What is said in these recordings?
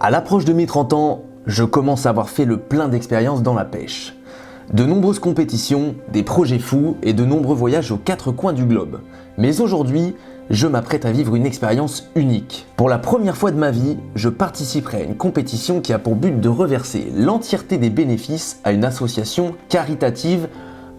À l'approche de mes 30 ans, je commence à avoir fait le plein d'expériences dans la pêche. De nombreuses compétitions, des projets fous et de nombreux voyages aux quatre coins du globe. Mais aujourd'hui, je m'apprête à vivre une expérience unique. Pour la première fois de ma vie, je participerai à une compétition qui a pour but de reverser l'entièreté des bénéfices à une association caritative.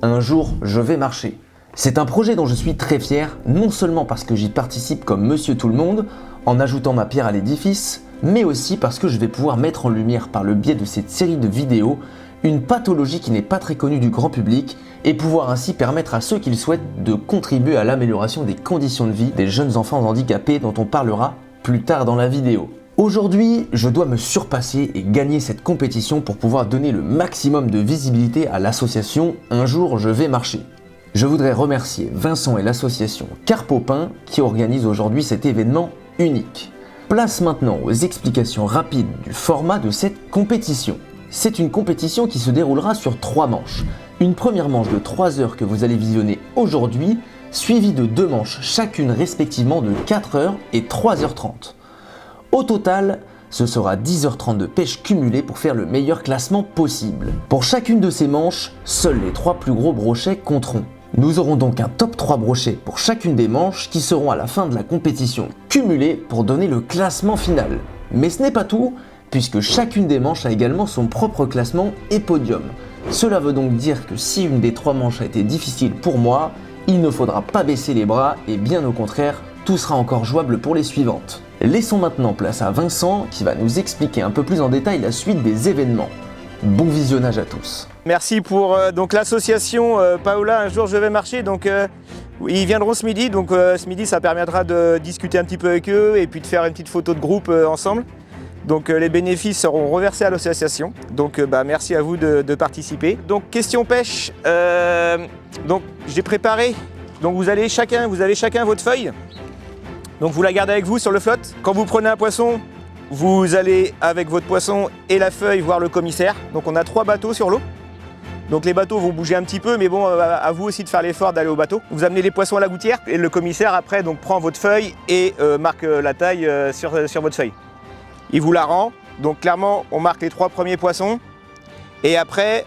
Un jour, je vais marcher. C'est un projet dont je suis très fier, non seulement parce que j'y participe comme Monsieur Tout-le-Monde, en ajoutant ma pierre à l'édifice, mais aussi parce que je vais pouvoir mettre en lumière par le biais de cette série de vidéos une pathologie qui n'est pas très connue du grand public et pouvoir ainsi permettre à ceux qui le souhaitent de contribuer à l'amélioration des conditions de vie des jeunes enfants handicapés dont on parlera plus tard dans la vidéo. Aujourd'hui, je dois me surpasser et gagner cette compétition pour pouvoir donner le maximum de visibilité à l'association Un jour je vais marcher. Je voudrais remercier Vincent et l'association Carpopin qui organise aujourd'hui cet événement unique. Place maintenant aux explications rapides du format de cette compétition. C'est une compétition qui se déroulera sur 3 manches. Une première manche de 3 heures que vous allez visionner aujourd'hui, suivie de 2 manches chacune respectivement de 4 heures et 3h30. Au total, ce sera 10h30 de pêche cumulée pour faire le meilleur classement possible. Pour chacune de ces manches, seuls les 3 plus gros brochets compteront. Nous aurons donc un top 3 brochets pour chacune des manches qui seront à la fin de la compétition cumulées pour donner le classement final. Mais ce n'est pas tout, puisque chacune des manches a également son propre classement et podium. Cela veut donc dire que si une des 3 manches a été difficile pour moi, il ne faudra pas baisser les bras et bien au contraire, tout sera encore jouable pour les suivantes. Laissons maintenant place à Vincent qui va nous expliquer un peu plus en détail la suite des événements. Bon visionnage à tous. Merci pour donc l'association Paola, Un jour je vais marcher. Donc ils viendront ce midi. Donc ce midi, ça permettra de discuter un petit peu avec eux et puis de faire une petite photo de groupe ensemble. Donc les bénéfices seront reversés à l'association. Donc merci à vous de participer. Donc question pêche. Donc j'ai préparé. Donc vous avez chacun votre feuille. Donc vous la gardez avec vous sur le flotte. Quand vous prenez un poisson, vous allez avec votre poisson et la feuille voir le commissaire. Donc on a 3 bateaux sur l'eau. Donc les bateaux vont bouger un petit peu, mais bon, à vous aussi de faire l'effort d'aller au bateau. Vous amenez les poissons à la gouttière et le commissaire après donc prend votre feuille et marque la taille sur votre feuille. Il vous la rend. Donc clairement, on marque les 3 premiers poissons et après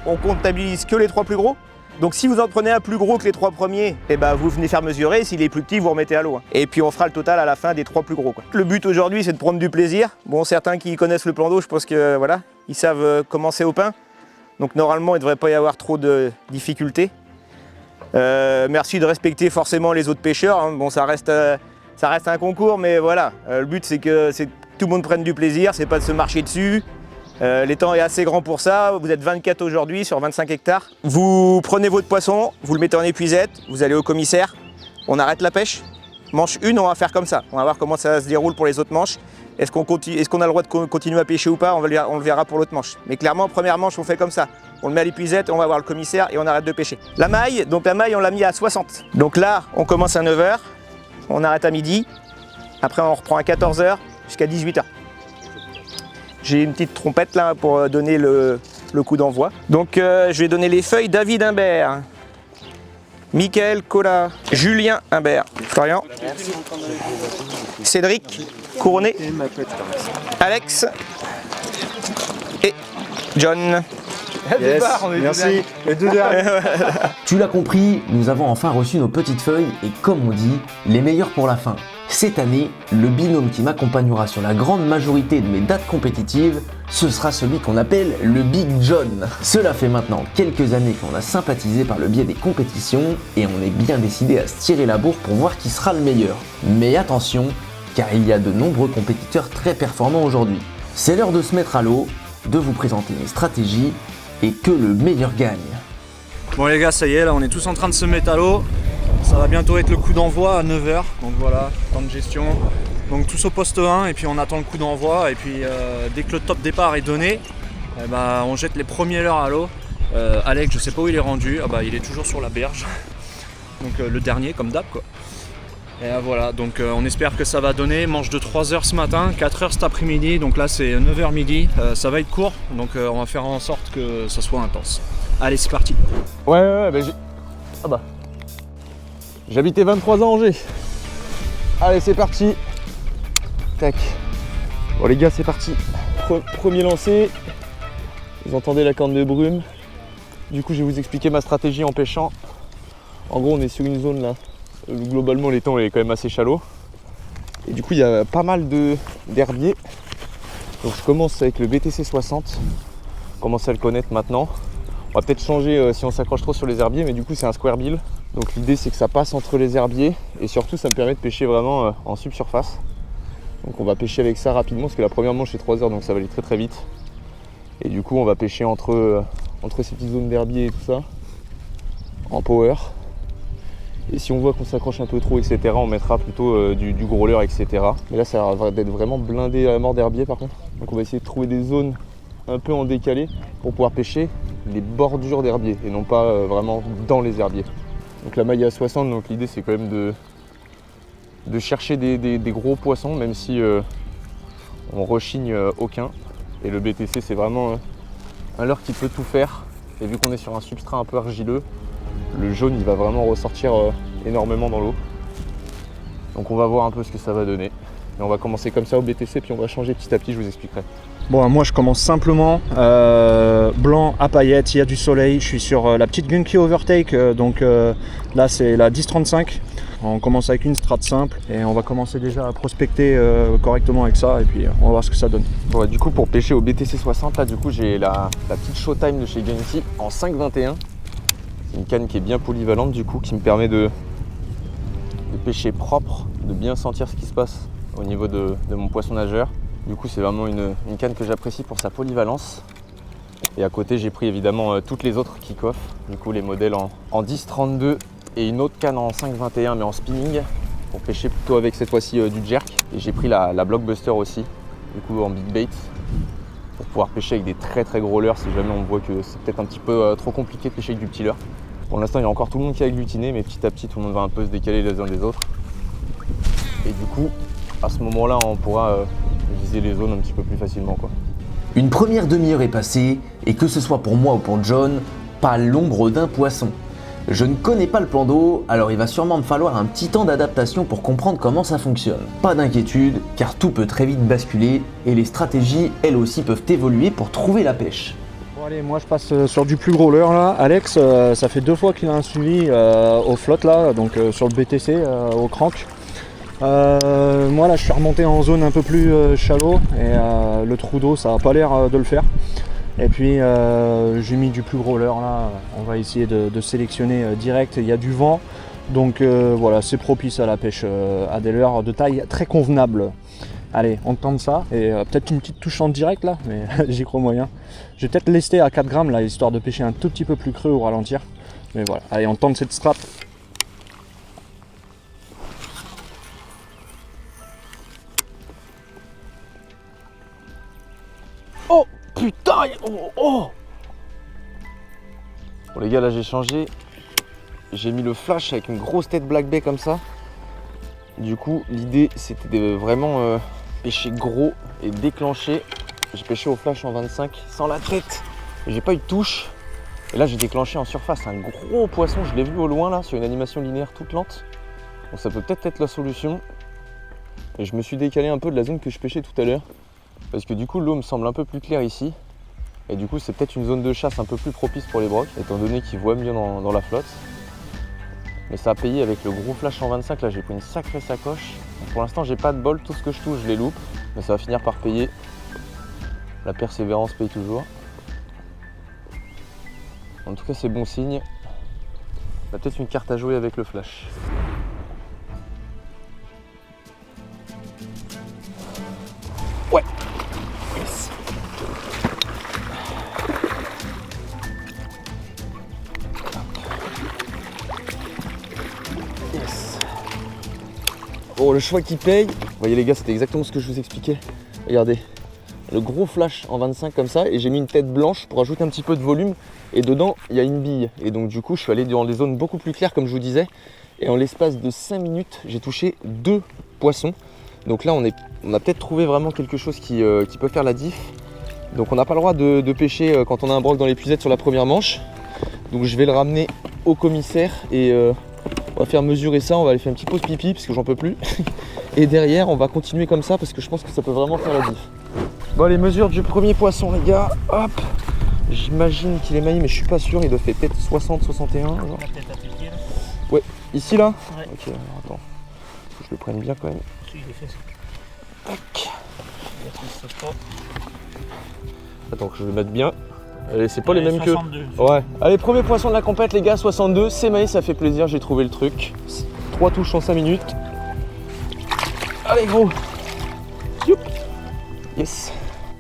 on comptabilise que les 3 plus gros. Donc si vous en prenez un plus gros que les 3 premiers, et vous venez faire mesurer, s'il est plus petit, vous remettez à l'eau. Et puis on fera le total à la fin des 3 plus gros. Le but aujourd'hui, c'est de prendre du plaisir. Bon, certains qui connaissent le plan d'eau, je pense que voilà, ils savent comment c'est au pain. Donc normalement, il ne devrait pas y avoir trop de difficultés. Merci de respecter forcément les autres pêcheurs. Hein. Bon, ça reste un concours, mais voilà. Le but, c'est que tout le monde prenne du plaisir, c'est pas de se marcher dessus. L'étang est assez grand pour ça, vous êtes 24 aujourd'hui sur 25 hectares. Vous prenez votre poisson, vous le mettez en épuisette, vous allez au commissaire, on arrête la pêche. Manche 1, on va faire comme ça, on va voir comment ça se déroule pour les autres manches. Est-ce qu'on a le droit de continuer à pêcher ou pas, on le verra pour l'autre manche. Mais clairement, première manche, on fait comme ça. On le met à l'épuisette, on va voir le commissaire et on arrête de pêcher. La maille, on l'a mis à 60. Donc là, on commence à 9h, on arrête à midi, après on reprend à 14h jusqu'à 18h. J'ai une petite trompette là pour donner le coup d'envoi. Donc je vais donner les feuilles. David Imbert, Michael Collat, Julien Imbert, Florian, Cédric Couronné, Alex et John. Yes, merci. Les 2 derniers. Tu l'as compris, nous avons enfin reçu nos petites feuilles et comme on dit, les meilleurs pour la fin. Cette année, le binôme qui m'accompagnera sur la grande majorité de mes dates compétitives, ce sera celui qu'on appelle le Big John. Cela fait maintenant quelques années qu'on a sympathisé par le biais des compétitions et on est bien décidé à se tirer la bourre pour voir qui sera le meilleur. Mais attention, car il y a de nombreux compétiteurs très performants aujourd'hui. C'est l'heure de se mettre à l'eau, de vous présenter mes stratégies et que le meilleur gagne. Bon les gars, ça y est, là on est tous en train de se mettre à l'eau. Ça va bientôt être le coup d'envoi à 9h, donc voilà, temps de gestion. Donc tous au poste 1 et puis on attend le coup d'envoi et puis dès que le top départ est donné, on jette les premiers leurres à l'eau. Alex, je sais pas où il est rendu, il est toujours sur la berge. Donc le dernier comme d'hab quoi. Et voilà, donc on espère que ça va donner. Manche de 3h ce matin, 4h cet après-midi, donc là c'est 9h midi. Ça va être court, donc on va faire en sorte que ça soit intense. Allez, c'est parti. Ouais, j'habitais 23 ans à Angers. Allez, c'est parti. Tac. Bon les gars, c'est parti. Premier lancé. Vous entendez la corne de brume. Du coup, je vais vous expliquer ma stratégie en pêchant. En gros, on est sur une zone là où globalement l'étang est quand même assez shallow. Et du coup, il y a pas mal d'herbiers. Donc je commence avec le BTC 60. Commencez à le connaître maintenant. On va peut-être changer si on s'accroche trop sur les herbiers, mais du coup c'est un square bill. Donc l'idée c'est que ça passe entre les herbiers et surtout ça me permet de pêcher vraiment en subsurface. Donc on va pêcher avec ça rapidement parce que la première manche c'est 3 heures, donc ça va aller très très vite. Et du coup on va pêcher entre ces petites zones d'herbiers et tout ça, en power. Et si on voit qu'on s'accroche un peu trop, etc., on mettra plutôt du gros leurre, etc. Mais là ça va être vraiment blindé à la mort d'herbier par contre. Donc on va essayer de trouver des zones un peu en décalé pour pouvoir pêcher les bordures d'herbiers et non pas vraiment dans les herbiers. Donc la maille à 60, donc l'idée c'est quand même de chercher des gros poissons, même si on rechigne aucun. Et le BTC c'est vraiment un leurre qui peut tout faire. Et vu qu'on est sur un substrat un peu argileux, le jaune il va vraiment ressortir énormément dans l'eau. Donc on va voir un peu ce que ça va donner. Et on va commencer comme ça au BTC puis on va changer petit à petit, je vous expliquerai. Bon, moi je commence simplement blanc à paillettes, il y a du soleil, je suis sur la petite Gunky Overtake, donc là c'est la 10-35. On commence avec une strat simple et on va commencer déjà à prospecter correctement avec ça et puis on va voir ce que ça donne. Bon, du coup pour pêcher au BTC 60, là du coup j'ai la petite Showtime de chez Gunky en 5,21. C'est une canne qui est bien polyvalente du coup, qui me permet de pêcher propre, de bien sentir ce qui se passe au niveau de mon poisson nageur. Du coup c'est vraiment une canne que j'apprécie pour sa polyvalence. Et à côté j'ai pris évidemment toutes les autres kick-off, du coup les modèles en 10-32 et une autre canne en 5,21 mais en spinning pour pêcher plutôt avec cette fois-ci du jerk. Et j'ai pris la Blockbuster aussi, du coup en big bait, pour pouvoir pêcher avec des très très gros leurres si jamais on voit que c'est peut-être un petit peu trop compliqué de pêcher avec du petit leurre. Pour l'instant il y a encore tout le monde qui a agglutiné, mais petit à petit tout le monde va un peu se décaler les uns des autres. Et du coup à ce moment-là on pourra viser les zones un petit peu plus facilement quoi. Une première demi-heure est passée et que ce soit pour moi ou pour John, pas l'ombre d'un poisson. Je ne connais pas le plan d'eau, alors il va sûrement me falloir un petit temps d'adaptation pour comprendre comment ça fonctionne. Pas d'inquiétude, car tout peut très vite basculer et les stratégies, elles aussi, peuvent évoluer pour trouver la pêche. Bon allez, moi je passe sur du plus gros leurre là. Alex, ça fait 2 fois qu'il a un suivi au flotte là, donc sur le BTC, au crank. Moi là je suis remonté en zone un peu plus shallow et le trou d'eau ça n'a pas l'air de le faire. Et puis j'ai mis du plus gros leurre là, on va essayer de sélectionner direct, il y a du vent. Donc voilà, c'est propice à la pêche à des leurres de taille très convenable. Allez, on tente ça et peut-être une petite touche en direct là, mais j'y crois moyen. Je vais peut-être lester à 4 grammes là, histoire de pêcher un tout petit peu plus creux ou ralentir. Mais voilà, allez on tente cette strap. Oh putain, oh. Bon les gars, là j'ai changé. J'ai mis le flash avec une grosse tête black bay comme ça. Du coup l'idée c'était de vraiment pêcher gros et déclencher. J'ai pêché au flash en 25 sans la tête. J'ai pas eu de touche. Et là j'ai déclenché en surface un gros poisson. Je l'ai vu au loin là sur une animation linéaire toute lente. Donc ça peut peut-être être la solution. Et je me suis décalé un peu de la zone que je pêchais tout à l'heure. Parce que du coup l'eau me semble un peu plus claire ici. Et du coup c'est peut-être une zone de chasse un peu plus propice pour les brocs, étant donné qu'ils voient mieux dans la flotte. Mais ça a payé avec le gros flash en 25, là j'ai pris une sacrée sacoche. Donc pour l'instant j'ai pas de bol, tout ce que je touche je les loupe. Mais ça va finir par payer. La persévérance paye toujours. En tout cas c'est bon signe. On a peut-être une carte à jouer avec le flash. Ouais. Yes. Yes. Bon, le choix qui paye. Vous voyez les gars, c'était exactement ce que je vous expliquais. Regardez, le gros flash en 25 comme ça, et j'ai mis une tête blanche pour ajouter un petit peu de volume. Et dedans, il y a une bille. Et donc du coup, je suis allé dans des zones beaucoup plus claires comme je vous disais. Et en l'espace de 5 minutes, j'ai touché 2 poissons. Donc là, on a peut-être trouvé vraiment quelque chose qui peut faire la diff. Donc on n'a pas le droit de pêcher quand on a un broc dans l'épuisette sur la première manche. Donc je vais le ramener au commissaire et on va faire mesurer ça. On va aller faire une petite pause pipi parce que j'en peux plus. Et derrière, on va continuer comme ça parce que je pense que ça peut vraiment faire la diff. Bon, les mesures du premier poisson, les gars. Hop. J'imagine qu'il est maillé, mais je suis pas sûr. Il doit faire peut-être 60, 61. Genre. Ouais, ici là. Ouais. Ok, alors attends. Faut que je le prenne bien quand même. Tac. Attends, que je le mette bien. Allez, c'est pas les mêmes 62. Que. Ouais. Allez, premier poisson de la compète, les gars, 62. C'est maillé, ça fait plaisir. J'ai trouvé le truc. 3 touches en 5 minutes. Allez, gros. Youp. Yes.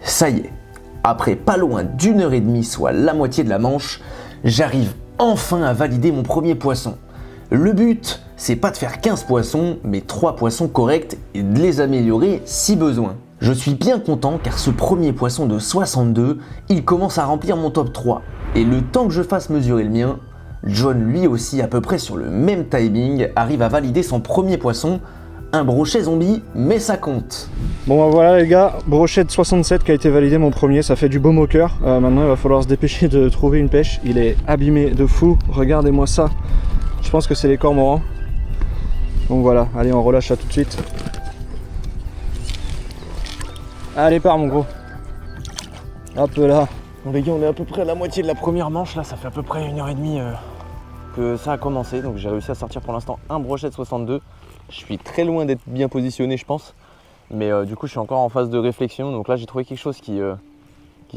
Ça y est. Après pas loin d'1h30, soit la moitié de la manche, j'arrive enfin à valider mon premier poisson. Le but, c'est pas de faire 15 poissons, mais 3 poissons corrects et de les améliorer si besoin. Je suis bien content car ce premier poisson de 62, il commence à remplir mon top 3. Et le temps que je fasse mesurer le mien, John lui aussi à peu près sur le même timing arrive à valider son premier poisson. Un brochet zombie, mais ça compte. Bon bah voilà les gars, brochet de 67 qui a été validé mon premier, ça fait du baume au cœur. Maintenant il va falloir se dépêcher de trouver une pêche, il est abîmé de fou, regardez-moi ça. Je pense que c'est les cormorans. Donc voilà, allez on relâche ça tout de suite. Allez pars mon gros. Hop là. Bon les gars, on est à peu près à la moitié de la première manche, là ça fait à peu près 1h30 que ça a commencé. Donc j'ai réussi à sortir pour l'instant un brochet de 62. Je suis très loin d'être bien positionné je pense, mais du coup je suis encore en phase de réflexion. Donc là j'ai trouvé quelque chose qui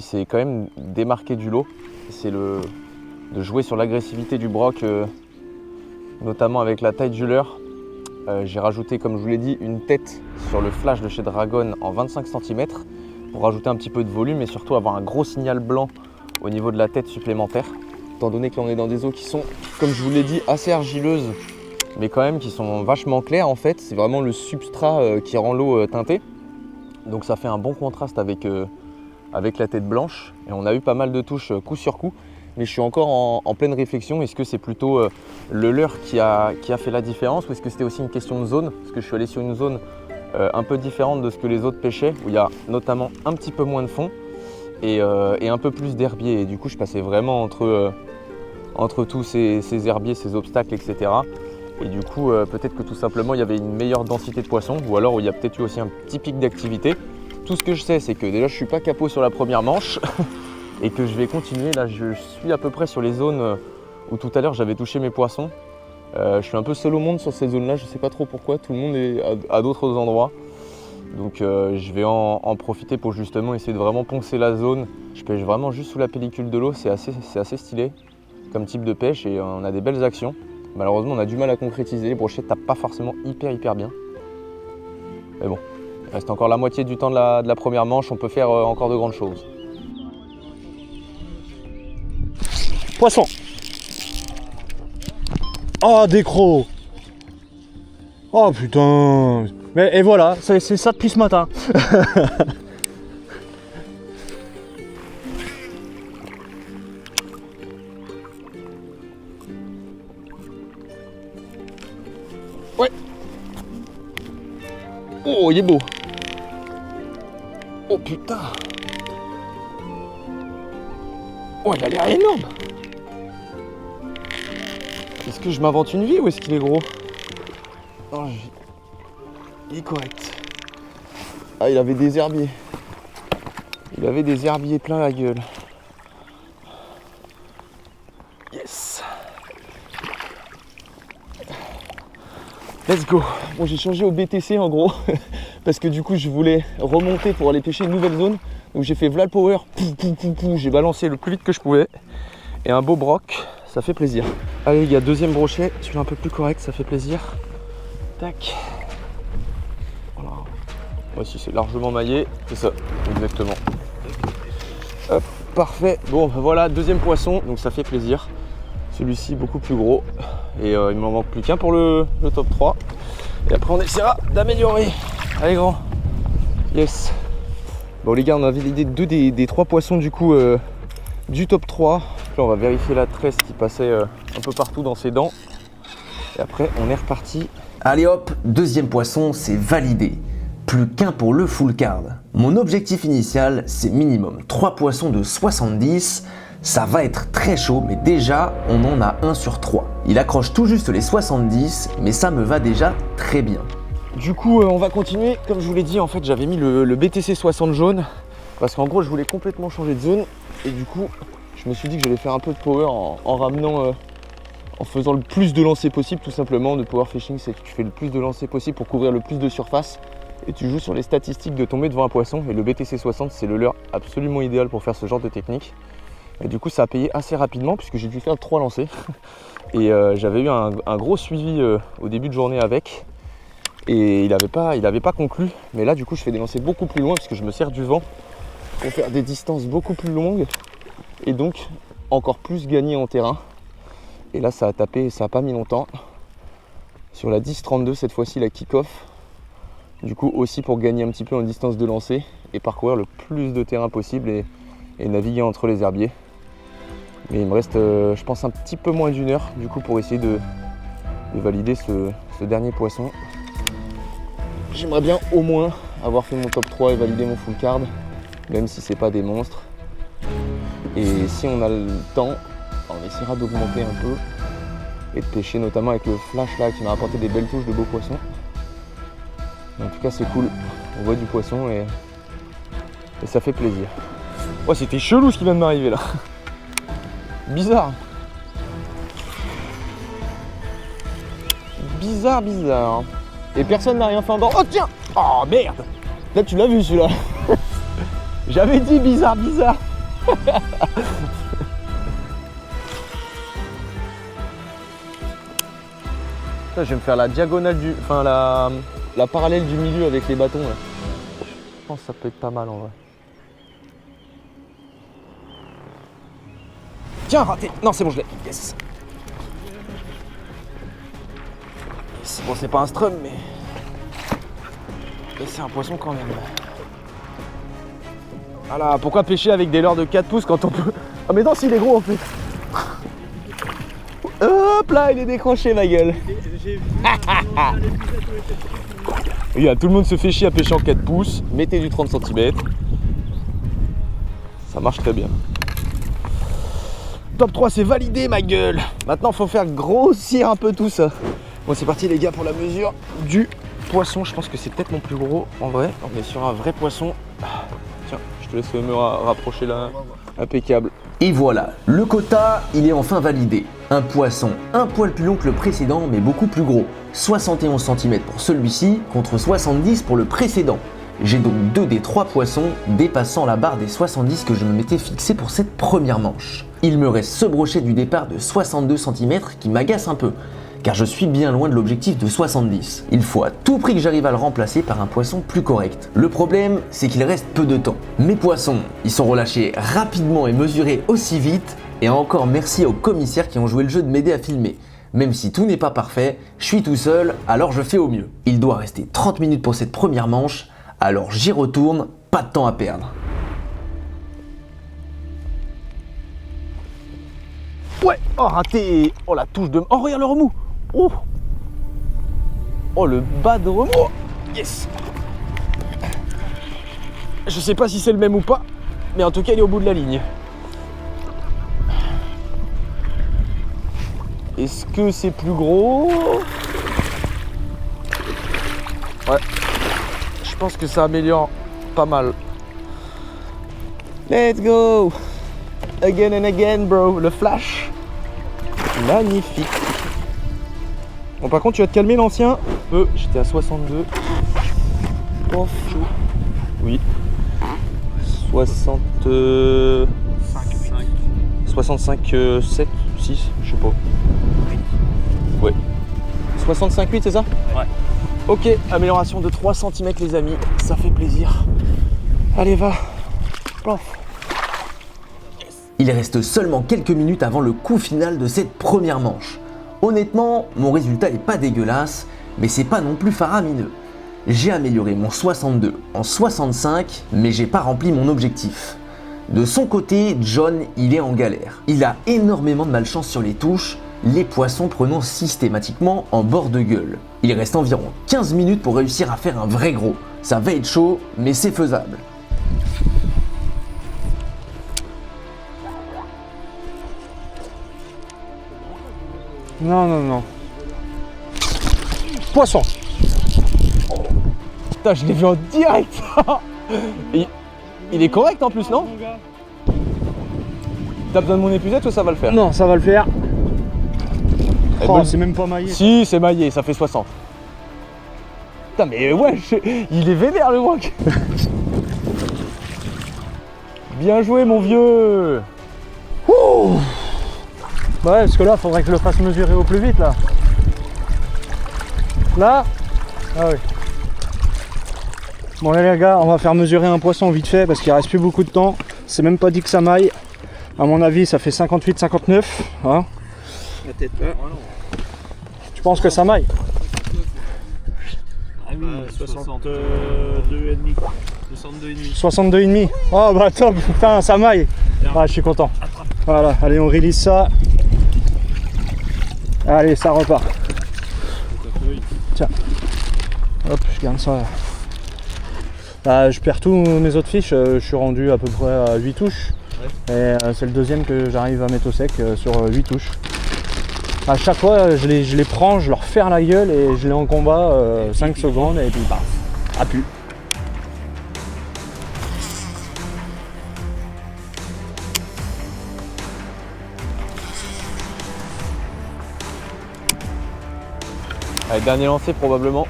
s'est quand même démarqué du lot. C'est de jouer sur l'agressivité du broc, notamment avec la taille du leurre. J'ai rajouté, comme je vous l'ai dit, une tête sur le flash de chez Dragon en 25 cm pour rajouter un petit peu de volume et surtout avoir un gros signal blanc au niveau de la tête supplémentaire. Étant donné que l'on est dans des eaux qui sont, comme je vous l'ai dit, assez argileuses, mais quand même qui sont vachement claires en fait. C'est vraiment le substrat qui rend l'eau teintée. Donc ça fait un bon contraste avec la tête blanche. Et on a eu pas mal de touches coup sur coup. Mais je suis encore en pleine réflexion. Est-ce que c'est plutôt le leurre qui a fait la différence ou est-ce que c'était aussi une question de zone? Parce que je suis allé sur une zone un peu différente de ce que les autres pêchaient, où il y a notamment un petit peu moins de fond et un peu plus d'herbiers. Et du coup je passais vraiment entre tous ces herbiers, ces obstacles, etc. Et du coup, peut-être que tout simplement, il y avait une meilleure densité de poissons ou alors il y a peut-être eu aussi un petit pic d'activité. Tout ce que je sais, c'est que déjà, je ne suis pas capot sur la première manche et que je vais continuer. Là, je suis à peu près sur les zones où tout à l'heure, j'avais touché mes poissons. Je suis un peu seul au monde sur ces zones-là. Je ne sais pas trop pourquoi. Tout le monde est à d'autres endroits. Donc, je vais en profiter pour justement essayer de vraiment poncer la zone. Je pêche vraiment juste sous la pellicule de l'eau. C'est assez stylé comme type de pêche et on a des belles actions. Malheureusement, on a du mal à concrétiser. Les brochets ne tapent pas forcément hyper bien. Mais bon, il reste encore la moitié du temps de la première manche. On peut faire encore de grandes choses. Poisson. Oh, des crocs. Oh putain. Mais et voilà, c'est ça depuis ce matin. Ouais. Oh, il est beau. Oh putain. Oh, il a l'air énorme. Est-ce que je m'invente une vie ou est-ce qu'il est gros? Non, il est correct. Ah, il avait des herbiers. Il avait des herbiers plein la gueule. Yes. Let's go. Bon, j'ai changé au BTC en gros parce que du coup je voulais remonter pour aller pêcher une nouvelle zone. Donc j'ai fait Vlal Power, j'ai balancé le plus vite que je pouvais et un beau broc, ça fait plaisir. Allez les gars, deuxième brochet, celui-là un peu plus correct, ça fait plaisir. Tac. Voilà. Voici, c'est largement maillé, c'est ça, exactement. Hop, parfait. Bon, voilà, deuxième poisson, donc ça fait plaisir. Celui-ci beaucoup plus gros et il m'en manque plus qu'un pour le top 3 et après on essaiera d'améliorer. Allez grand. Yes. Bon les gars, on a validé 2 des 3 poissons du coup du top 3. Là on va vérifier la tresse qui passait un peu partout dans ses dents et après on est reparti. Allez hop, deuxième poisson, c'est validé. Plus qu'un pour le full card. Mon objectif initial, c'est minimum 3 poissons de 70. Ça va être très chaud, mais déjà, on en a 1 sur 3. Il accroche tout juste les 70, mais ça me va déjà très bien. Du coup, on va continuer. Comme je vous l'ai dit, en fait, j'avais mis le BTC 60 jaune parce qu'en gros, je voulais complètement changer de zone. Et du coup, je me suis dit que j'allais faire un peu de power en ramenant, en faisant le plus de lancers possible, tout simplement. De power fishing, c'est que tu fais le plus de lancers possible pour couvrir le plus de surface. Et tu joues sur les statistiques de tomber devant un poisson. Et le BTC 60, c'est le leurre absolument idéal pour faire ce genre de technique. Et du coup, ça a payé assez rapidement puisque j'ai dû faire 3 lancers. Et j'avais eu un gros suivi au début de journée avec. Et il n'avait pas conclu. Mais là, du coup, je fais des lancers beaucoup plus loin parce que je me sers du vent pour faire des distances beaucoup plus longues. Et donc, encore plus gagner en terrain. Et là, ça a tapé, ça n'a pas mis longtemps. Sur la 10-32, cette fois-ci, la kick-off. Du coup, aussi pour gagner un petit peu en distance de lancer et parcourir le plus de terrain possible et naviguer entre les herbiers. Mais il me reste, je pense, un petit peu moins d'1 heure, du coup, pour essayer de valider ce dernier poisson. J'aimerais bien au moins avoir fait mon top 3 et valider mon full card, même si c'est pas des monstres. Et si on a le temps, on essaiera d'augmenter un peu et de pêcher notamment avec le flash là qui m'a apporté des belles touches de beaux poissons. En tout cas c'est cool, on voit du poisson et ça fait plaisir. Ouais, c'était chelou ce qui vient de m'arriver là. Bizarre. Bizarre. Et personne n'a rien fait en dehors. Oh tiens! Oh merde! Là tu l'as vu celui-là. J'avais dit bizarre. Je vais me faire la diagonale du. Enfin la parallèle du milieu avec les bâtons là. Je pense que ça peut être pas mal en vrai. Tiens, raté! Non c'est bon, je l'ai. Yes! Bon, c'est pas un strum, mais c'est un poisson quand même. Voilà, pourquoi pêcher avec des leurres de 4 pouces quand on peut... Ah mais non, s'il est gros en fait. Hop là, il est décroché ma gueule. Regarde, tout le monde se fait chier à pêcher en 4 pouces. Mettez du 30 cm. Ça marche très bien. Top 3, c'est validé ma gueule. Maintenant, faut faire grossir un peu tout ça. Bon, c'est parti les gars pour la mesure du poisson. Je pense que c'est peut-être mon plus gros en vrai. On est sur un vrai poisson. Tiens, je te laisse me rapprocher là. Impeccable. Et voilà, le quota, il est enfin validé. Un poisson un poil plus long que le précédent, mais beaucoup plus gros. 71 cm pour celui-ci, contre 70 pour le précédent. J'ai donc 2 des 3 poissons dépassant la barre des 70 que je me m'étais fixé pour cette première manche. Il me reste ce brochet du départ de 62 cm qui m'agace un peu, car je suis bien loin de l'objectif de 70. Il faut à tout prix que j'arrive à le remplacer par un poisson plus correct. Le problème, c'est qu'il reste peu de temps. Mes poissons, ils sont relâchés rapidement et mesurés aussi vite, et encore merci aux commissaires qui ont joué le jeu de m'aider à filmer. Même si tout n'est pas parfait, je suis tout seul, alors je fais au mieux. Il doit rester 30 minutes pour cette première manche, alors j'y retourne, pas de temps à perdre. Ouais, oh raté. Oh la touche de... Oh regarde le remous. Oh le bas de remous. Yes. Je sais pas si c'est le même ou pas, mais en tout cas il est au bout de la ligne. Est-ce que c'est plus gros? Ouais. Je pense que ça améliore pas mal. Let's go. Again and again, bro. Le flash. Magnifique. Bon, par contre, tu vas te calmer, l'ancien. J'étais à 62. Oh, chaud. Oui. 65, 7, 6, je sais pas. Ouais. 65,8, c'est ça? Ouais. Ok, amélioration de 3 cm, les amis. Ça fait plaisir. Allez, va. Plof. Il reste seulement quelques minutes avant le coup final de cette première manche. Honnêtement, mon résultat est pas dégueulasse, mais c'est pas non plus faramineux. J'ai amélioré mon 62 en 65, mais j'ai pas rempli mon objectif. De son côté, John, il est en galère. Il a énormément de malchance sur les touches, les poissons prenant systématiquement en bord de gueule. Il reste environ 15 minutes pour réussir à faire un vrai gros. Ça va être chaud, mais c'est faisable. Non. Poisson. Putain, je l'ai vu en direct. Il est correct en plus, non? T'as besoin de mon épuisette ou ça va le faire? Non, ça va le faire. Oh, c'est même pas maillé. Si, c'est maillé, ça fait 60. Putain, mais ouais, il est vénère le wok. Bien joué, mon vieux. Ouh. Ouais, parce que là, faudrait que je le fasse mesurer au plus vite, là. Là? Ah oui. Bon, là, les gars, on va faire mesurer un poisson vite fait parce qu'il reste plus beaucoup de temps. C'est même pas dit que ça maille. À mon avis, ça fait 58-59. Hein, La tête là. tu penses que ça maille? Ah oui, 62,5. 62,5. Oh bah top, putain, ça maille. Ah, je suis content. Voilà, allez, on release ça. Allez, ça repart. Tiens. Hop, je garde ça. Bah, je perds tous mes autres fiches. Je suis rendu à peu près à 8 touches. Et c'est le deuxième que j'arrive à mettre au sec sur 8 touches. À chaque fois, je les prends, je leur ferme la gueule et je les en combat 5 secondes et puis paf, à pu. Allez, dernier lancé probablement.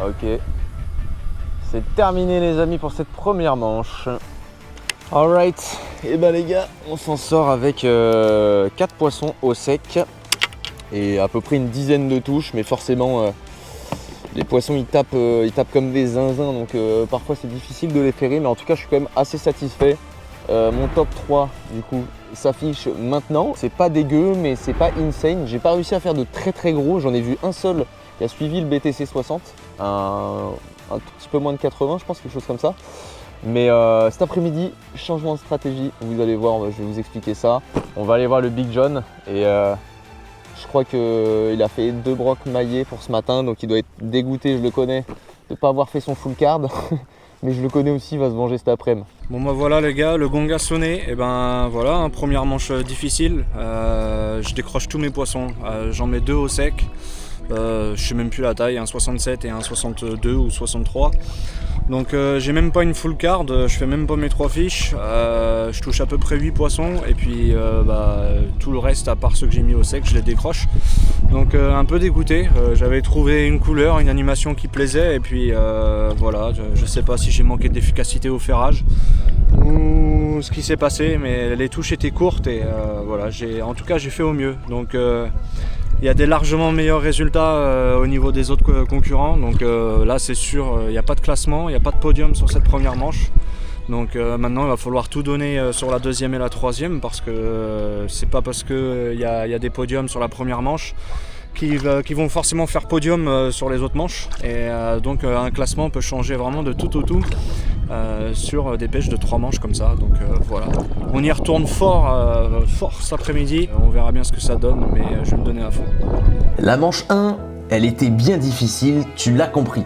Ok. C'est terminé les amis pour cette première manche. Alright. Et ben les gars, on s'en sort avec 4 poissons au sec. Et à peu près une dizaine de touches, mais forcément les poissons ils tapent comme des zinzins, donc parfois c'est difficile de les ferrer, mais en tout cas je suis quand même assez satisfait. Mon top 3 du coup s'affiche maintenant. C'est pas dégueu, mais c'est pas insane. J'ai pas réussi à faire de très gros, j'en ai vu un seul qui a suivi le BTC 60, un tout petit peu moins de 80 je pense, quelque chose comme ça. Mais cet après-midi, changement de stratégie, vous allez voir, je vais vous expliquer ça. On va aller voir le Big John et je crois qu'il a fait 2 brocs maillés pour ce matin, donc il doit être dégoûté, je le connais, de ne pas avoir fait son full card. Mais je le connais aussi, il va se venger cet après-midi. Bon bah voilà les gars, le gong a sonné, et ben voilà, hein, première manche difficile. Je décroche tous mes poissons, j'en mets 2 au sec. Je sais même plus la taille, un 67 et un 62 ou 63. Donc j'ai même pas une full card, je fais même pas mes 3 fiches. Je touche à peu près 8 poissons et puis tout le reste à part ceux que j'ai mis au sec, je les décroche. Donc un peu dégoûté, j'avais trouvé une couleur, une animation qui plaisait et puis voilà, je sais pas si j'ai manqué d'efficacité au ferrage ou ce qui s'est passé, mais les touches étaient courtes et voilà, en tout cas j'ai fait au mieux. Donc il y a des largement meilleurs résultats au niveau des autres concurrents, donc là c'est sûr, il n'y a pas de classement, il n'y a pas de podium sur cette première manche. Donc maintenant il va falloir tout donner sur la deuxième et la troisième, parce que c'est pas parce qu'il y a des podiums sur la première manche qui vont forcément faire podium sur les autres manches. Et donc un classement peut changer vraiment de tout au tout sur des pêches de 3 manches comme ça. Donc voilà, on y retourne fort cet après-midi. On verra bien ce que ça donne, mais je vais me donner à fond. La manche 1, elle était bien difficile, tu l'as compris.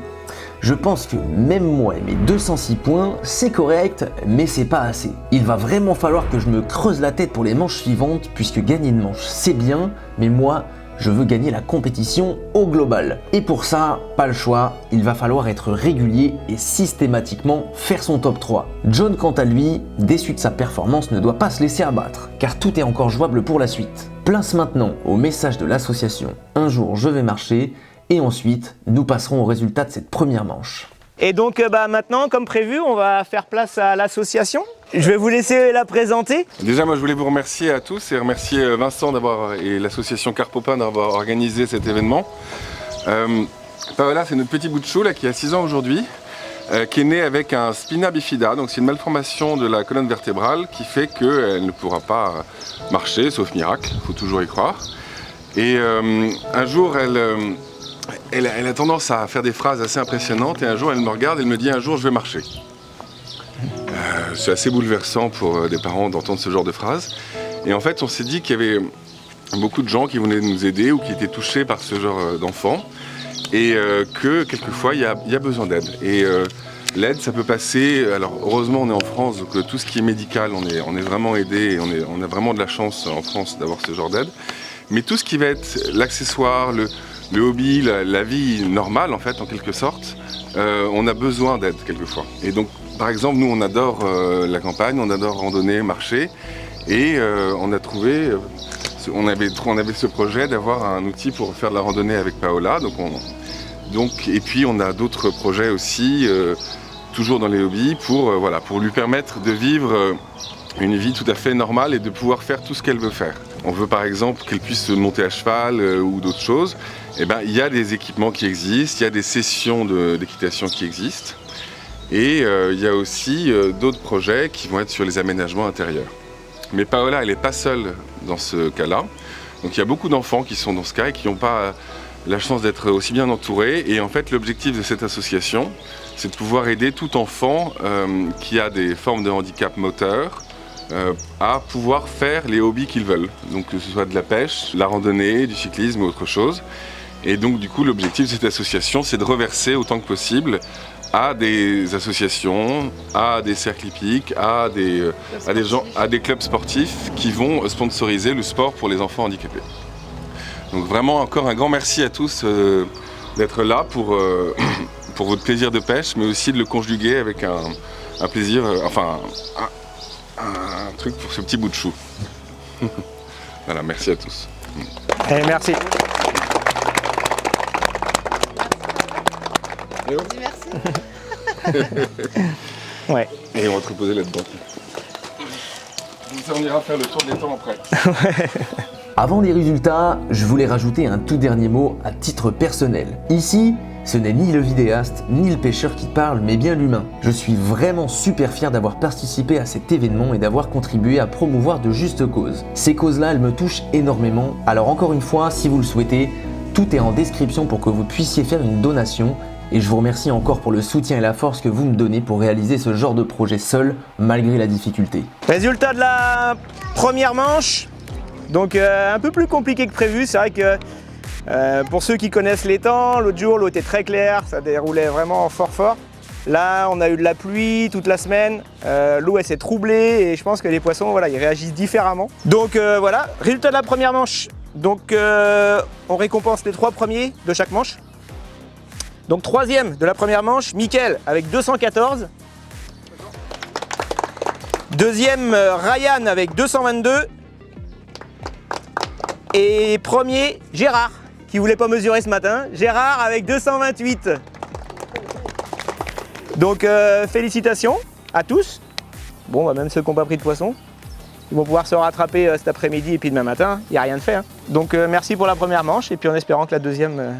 Je pense que même moi et mes 206 points, c'est correct, mais c'est pas assez. Il va vraiment falloir que je me creuse la tête pour les manches suivantes, puisque gagner une manche c'est bien, mais moi, je veux gagner la compétition au global. Et pour ça, pas le choix, il va falloir être régulier et systématiquement faire son top 3. John, quant à lui, déçu de sa performance, ne doit pas se laisser abattre, car tout est encore jouable pour la suite. Place maintenant au message de l'association « Un jour je vais marcher » et ensuite, nous passerons au résultat de cette première manche. Et donc maintenant, comme prévu, on va faire place à l'association. Je vais vous laisser la présenter. Déjà, moi, je voulais vous remercier à tous et remercier Vincent et l'association Carpopin d'avoir organisé cet événement. Paola, c'est notre petit bout de chou là, qui a 6 ans aujourd'hui, qui est né avec un spina bifida, donc c'est une malformation de la colonne vertébrale qui fait qu'elle ne pourra pas marcher, sauf miracle, il faut toujours y croire. Et un jour, elle a tendance à faire des phrases assez impressionnantes et un jour, elle me regarde et elle me dit « Un jour, je vais marcher ». C'est assez bouleversant pour des parents d'entendre ce genre de phrases. Et en fait, on s'est dit qu'il y avait beaucoup de gens qui venaient nous aider ou qui étaient touchés par ce genre d'enfants et que quelquefois, il y a besoin d'aide. Et L'aide, ça peut passer, alors heureusement on est en France, donc tout ce qui est médical, on est vraiment aidé, et on a vraiment de la chance en France d'avoir ce genre d'aide. Mais tout ce qui va être l'accessoire, le hobby, la vie normale en fait, en quelque sorte, on a besoin d'aide quelquefois. Et donc, par exemple, nous on adore la campagne, on adore randonner, marcher, et on a trouvé, on avait ce projet d'avoir un outil pour faire de la randonnée avec Paola. Et puis on a d'autres projets aussi, toujours dans les hobbies, pour lui permettre de vivre une vie tout à fait normale et de pouvoir faire tout ce qu'elle veut faire. On veut par exemple qu'elle puisse monter à cheval ou d'autres choses. Eh ben, il y a des équipements qui existent, il y a des sessions d'équitation qui existent. Et il y a aussi d'autres projets qui vont être sur les aménagements intérieurs. Mais Paola, elle n'est pas seule dans ce cas-là. Donc il y a beaucoup d'enfants qui sont dans ce cas et qui n'ont pas la chance d'être aussi bien entourés. Et en fait, l'objectif de cette association, c'est de pouvoir aider tout enfant qui a des formes de handicap moteur à pouvoir faire les hobbies qu'ils veulent. Donc que ce soit de la pêche, la randonnée, du cyclisme ou autre chose. Et donc du coup, l'objectif de cette association, c'est de reverser autant que possible à des associations, à des cercles hippiques, à des clubs sportifs qui vont sponsoriser le sport pour les enfants handicapés. Donc vraiment encore un grand merci à tous d'être là pour votre plaisir de pêche, mais aussi de le conjuguer avec un plaisir, un truc pour ce petit bout de chou. Voilà, merci à tous. Et merci. Merci. Ouais. Et on va te reposer là-dedans. On ira faire le tour des temps après. Avant les résultats, je voulais rajouter un tout dernier mot à titre personnel. Ici, ce n'est ni le vidéaste, ni le pêcheur qui parle, mais bien l'humain. Je suis vraiment super fier d'avoir participé à cet événement et d'avoir contribué à promouvoir de justes causes. Ces causes-là, elles me touchent énormément. Alors encore une fois, si vous le souhaitez, tout est en description pour que vous puissiez faire une donation. Et je vous remercie encore pour le soutien et la force que vous me donnez pour réaliser ce genre de projet seul, malgré la difficulté. Résultat de la première manche. Donc un peu plus compliqué que prévu. C'est vrai que pour ceux qui connaissent les temps, l'autre jour l'eau était très claire, ça déroulait vraiment fort. Là on a eu de la pluie toute la semaine, l'eau elle s'est troublée et je pense que les poissons voilà, ils réagissent différemment. Donc voilà, résultat de la première manche. Donc on récompense les 3 premiers de chaque manche. Donc troisième de la première manche, Mickaël avec 214. Deuxième, Ryan avec 222. Et premier, Gérard, qui voulait pas mesurer ce matin. Gérard avec 228. Donc félicitations à tous. Bon, bah, même ceux qui n'ont pas pris de poisson. Ils vont pouvoir se rattraper cet après-midi et puis demain matin, il n'y a rien de fait. Hein. Donc merci pour la première manche et puis en espérant que la deuxième...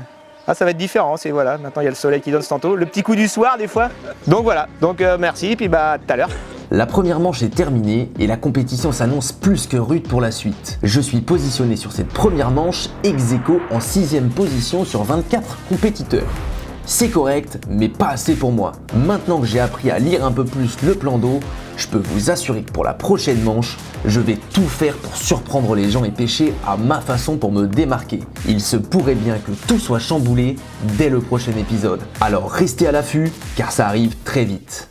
ça va être différent, c'est voilà, maintenant il y a le soleil qui donne ce tantôt, le petit coup du soir des fois. Donc voilà, donc merci et puis bah tout à l'heure. La première manche est terminée et la compétition s'annonce plus que rude pour la suite. Je suis positionné sur cette première manche ex aequo en 6ème position sur 24 compétiteurs. C'est correct, mais pas assez pour moi. Maintenant que j'ai appris à lire un peu plus le plan d'eau, je peux vous assurer que pour la prochaine manche, je vais tout faire pour surprendre les gens et pêcher à ma façon pour me démarquer. Il se pourrait bien que tout soit chamboulé dès le prochain épisode. Alors restez à l'affût, car ça arrive très vite.